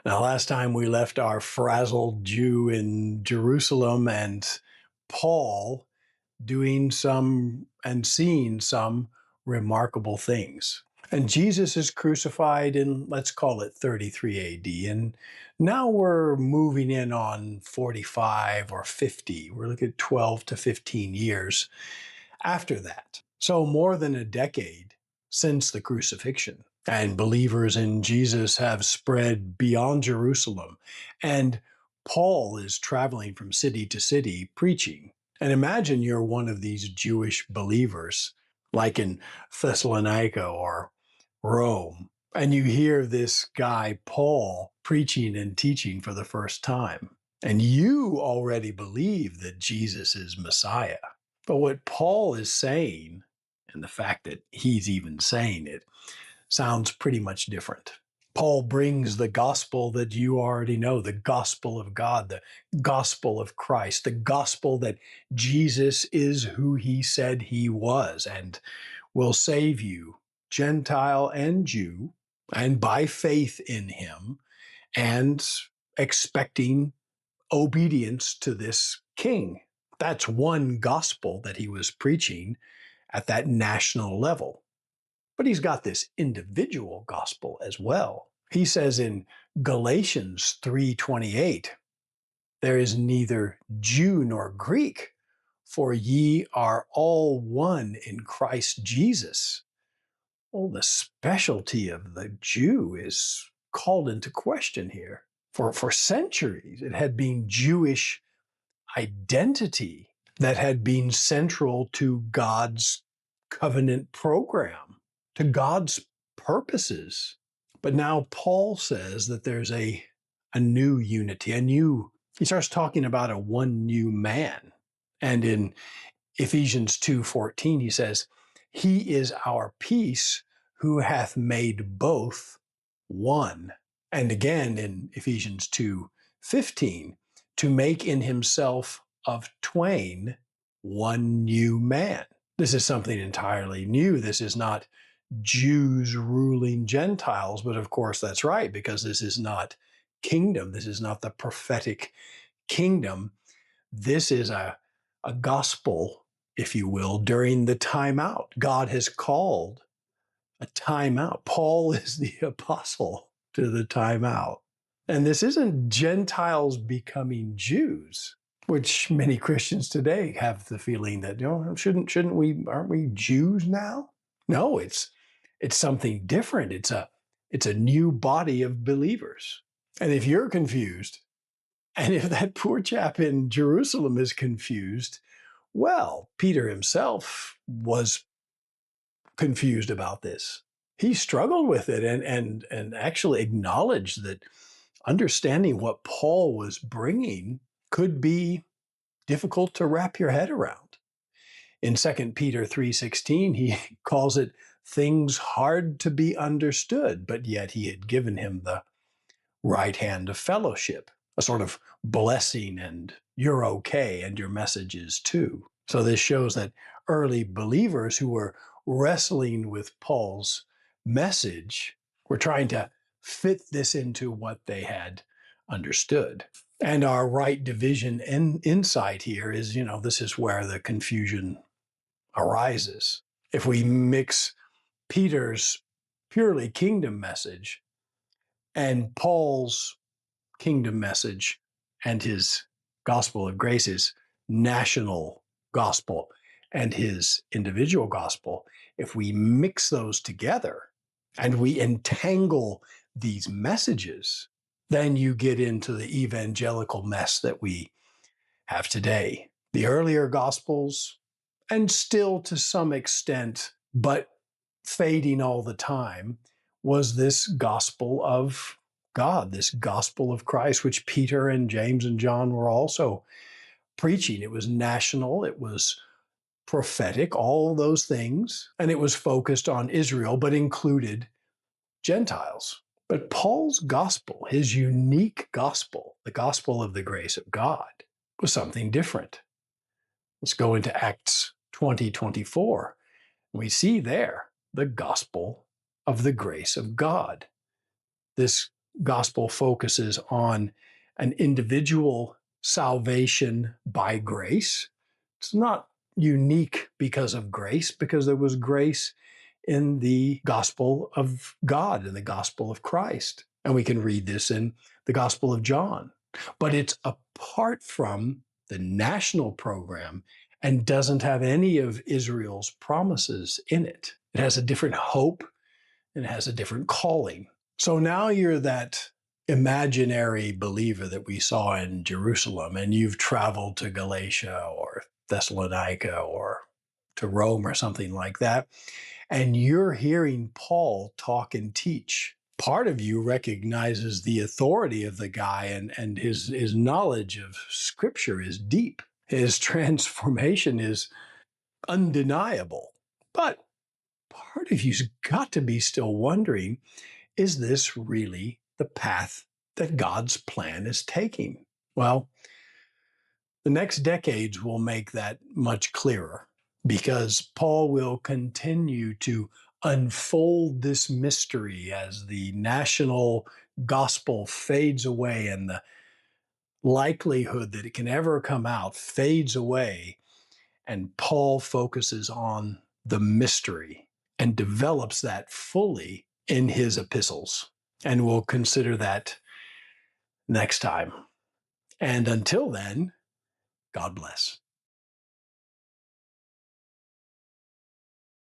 Now, last time we left our frazzled Jew in Jerusalem and Paul doing some and seeing some remarkable things. And Jesus is crucified in, let's call it 33 AD. And now we're moving in on 45 or 50. We're looking at 12 to 15 years after that. So more than a decade since the crucifixion. And believers in Jesus have spread beyond Jerusalem. And Paul is traveling from city to city preaching. And imagine you're one of these Jewish believers, like in Thessalonica or Rome, and you hear this guy, Paul, preaching and teaching for the first time. And you already believe that Jesus is Messiah. But what Paul is saying, and the fact that he's even saying it, sounds pretty much different. Paul brings the gospel that you already know, the gospel of God, the gospel of Christ, the gospel that Jesus is who he said he was and will save you, Gentile and Jew, and by faith in him, and expecting obedience to this king. That's one gospel that he was preaching at that national level. But he's got this individual gospel as well. He says in Galatians 3:28, there is neither Jew nor Greek, for ye are all one in Christ Jesus. Well, the specialty of the Jew is called into question here. For centuries, it had been Jewish identity that had been central to God's covenant program, to God's purposes. But now Paul says that there's a new unity, he starts talking about a one new man. And in Ephesians 2:14, he says, he is our peace who hath made both one. And again in Ephesians 2:15, to make in himself of twain one new man. This is something entirely new. This is not Jews ruling Gentiles, but of course that's right, because this is not kingdom. This is not the prophetic kingdom. This is a gospel, if you will, during the timeout. God has called a timeout. Paul is the apostle to the timeout. And this isn't Gentiles becoming Jews, which many Christians today have the feeling that, shouldn't we, aren't we Jews now? No, it's something different. It's a new body of believers. And if you're confused, and if that poor chap in Jerusalem is confused, well, Peter himself was confused about this. He struggled with it and actually acknowledged that understanding what Paul was bringing could be difficult to wrap your head around. In 2 Peter 3:16, he calls it things hard to be understood, but yet he had given him the right hand of fellowship, a sort of blessing, and you're okay, and your message is too. So this shows that early believers who were wrestling with Paul's message were trying to fit this into what they had understood. And our right division and insight here is, this is where the confusion arises. If we mix Peter's purely kingdom message and Paul's kingdom message and his gospel of grace, his national gospel and his individual gospel, if we mix those together and we entangle these messages, then you get into the evangelical mess that we have today. The earlier gospels, and still to some extent, but fading all the time, was this gospel of God, this gospel of Christ, which Peter and James and John were also preaching. It was national, it was prophetic, all those things, and it was focused on Israel, but included Gentiles. But Paul's gospel, his unique gospel, the gospel of the grace of God, was something different. Let's go into Acts 20:24. We see there the gospel of the grace of God. This gospel focuses on an individual salvation by grace. It's not unique because of grace, because there was grace in the gospel of God, in the gospel of Christ. And we can read this in the gospel of John. But it's apart from the national program and doesn't have any of Israel's promises in it. It has a different hope and it has a different calling. So now you're that imaginary believer that we saw in Jerusalem, and you've traveled to Galatia or Thessalonica or to Rome or something like that, and you're hearing Paul talk and teach. Part of you recognizes the authority of the guy, and his knowledge of Scripture is deep. His transformation is undeniable. But part of you's got to be still wondering, is this really the path that God's plan is taking? Well, the next decades will make that much clearer, because Paul will continue to unfold this mystery as the national gospel fades away and the likelihood that it can ever come out fades away. And Paul focuses on the mystery and develops that fully in his epistles. And we'll consider that next time. And until then, God bless.